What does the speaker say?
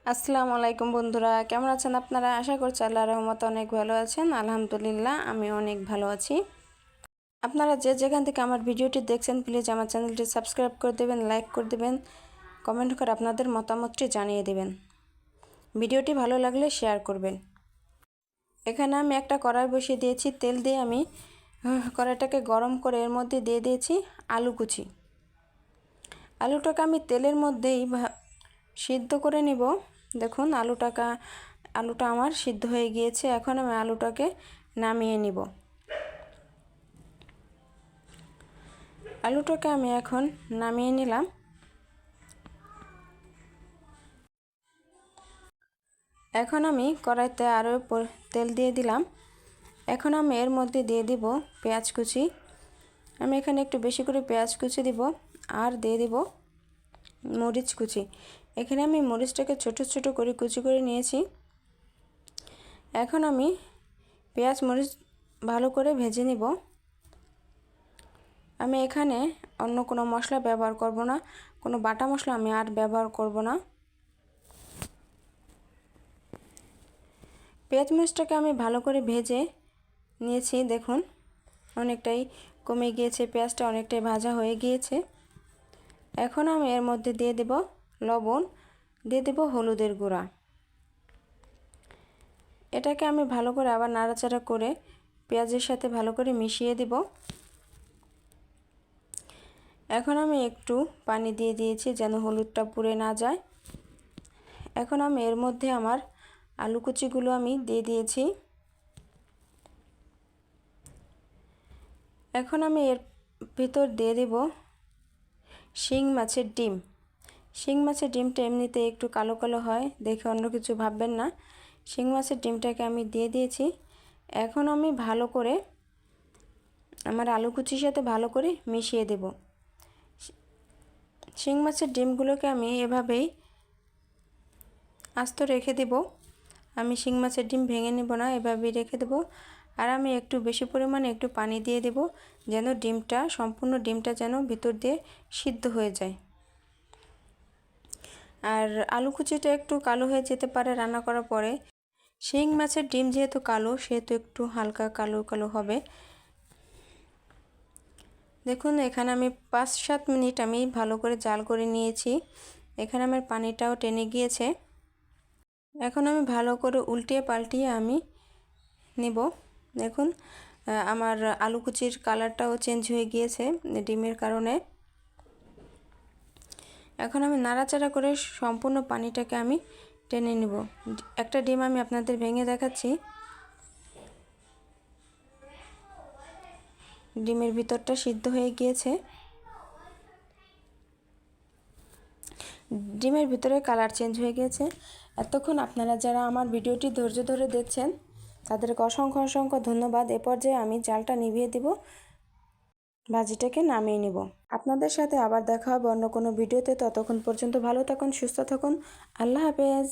আসসালামু আলাইকুম বন্ধুরা, কেমন আছেন আপনারা? আশা করছি আল্লাহর রহমতে অনেক ভালো আছেন। আলহামদুলিল্লাহ আমি অনেক ভালো আছি। আপনারা যে যেখান থেকে আমার ভিডিওটি দেখছেন প্লিজ আমার চ্যানেলটি সাবস্ক্রাইব করে দেবেন, লাইক করে দেবেন, কমেন্ট করে আপনাদের মতামতটি জানিয়ে দেবেন। ভিডিওটি ভালো লাগলে শেয়ার করবেন। এখানে আমি একটা কড়াই বসিয়ে দিয়েছি, তেল দিয়ে আমি কড়াইটাকে গরম করে এর মধ্যে দিয়ে দিয়েছি আলু কুচি। আলুটাকে আমি তেলের মধ্যেই সিদ্ধ করে নিব। দেখুন আলুটা আমার সিদ্ধ হয়ে গিয়েছে। এখন আমি আলুটাকে নামিয়ে নিব। আলুটাকে আমি এখন নামিয়ে নিলাম। এখন আমি কড়াইতে আরও তেল দিয়ে দিলাম। এখন আমি এর মধ্যে দিয়ে দিব পেঁয়াজ কুচি। আমি এখানে একটু বেশি করে পেঁয়াজ কুচি দিব আর দিয়ে দিব মরিচ কুচি। এখানে আমি মরিচটাকে ছোট ছোট করে কুচি করে নিয়েছি। এখন আমি পেঁয়াজ মরিচ ভালো করে ভেজে নিব। আমি এখানে অন্য কোনো মশলা ব্যবহার করব না, কোনো বাটা মশলা আমি আর ব্যবহার করব না। পেঁয়াজ মরিচটাকে আমি ভালো করে ভেজে নিয়েছি। দেখুন অনেকটাই কমে গিয়েছে, পেঁয়াজটা অনেকটাই ভাজা হয়ে গিয়েছে। এখন আমি এর মধ্যে দিয়ে দেব লবণ, দিয়ে দেব হলুদের গুঁড়া। এটাকে আমি ভালো করে আবার নাড়াচাড়া করে পেঁয়াজের সাথে ভালো করে মিশিয়ে দিব। এখন আমি একটু পানি দিয়ে দিয়েছি যেন হলুদটা পুড়ে না যায়। এখন আমি এর মধ্যে আমার আলু কুচিগুলো আমি দিয়ে দিয়েছি। এখন আমি এর ভিতর দিয়ে দেব শিং মাছের ডিম। শিং মাছের ডিমটা এমনিতে একটু কালো কালো হয়, দেখে অন্য কিছু ভাববেন না। শিং মাছের ডিমটাকে আমি দিয়ে দিয়েছি। এখন আমি ভালো করে আমার আলু কুচির সাথে ভালো করে মিশিয়ে দেব। শিং মাছের ডিমগুলোকে আমি এভাবেই আস্ত রেখে দেব। আমি শিং মাছের ডিম ভেঙে নেব না, এভাবেই রেখে দেব। আর আমি একটু বেশি পরিমাণে একটু পানি দিয়ে দেব যেন সম্পূর্ণ ডিমটা যেন ভিতর দিয়ে সিদ্ধ হয়ে যায়। আর আলু কুচিটা একটু কালো হয়ে যেতে পারে রান্না করার পরে। শিং মাছের ডিম যেহেতু কালো সেহেতু একটু হালকা কালো কালো হবে। দেখুন এখানে আমি 5-7 মিনিট আমি ভালো করে জাল করে নিয়েছি। এখানে আমার পানিটাও টেনে গিয়েছে। এখন আমি ভালো করে উল্টিয়ে পাল্টিয়ে আমি নেব। দেখুন আমার আলু কুচির কালারটাও চেঞ্জ হয়ে গিয়েছে ডিমের কারণে। এখন আমি নাড়াচাড়া করে সম্পূর্ণ পানিটাকে আমি টেনে নেব। একটা ডিম আমি আপনাদের ভেঙে দেখাচ্ছি। ডিমের ভিতরটা সিদ্ধ হয়ে গিয়েছে। ডিমের ভিতরে কালার চেঞ্জ হয়ে গিয়েছে। এতক্ষণ আপনারা যারা আমার ভিডিওটি ধৈর্য ধরে দেখছেন তাদেরকে অসংখ্য অসংখ্য ধন্যবাদ। এ পর্যায়ে আমি জালটা নিভিয়ে দেব, ভাজিটাকে নামিয়ে নেব। আপনাদের সাথে আবার দেখা হবে অন্য কোনো ভিডিওতে। ততক্ষণ পর্যন্ত ভালো থাকুন, সুস্থ থাকুন। আল্লাহ হাফেজ।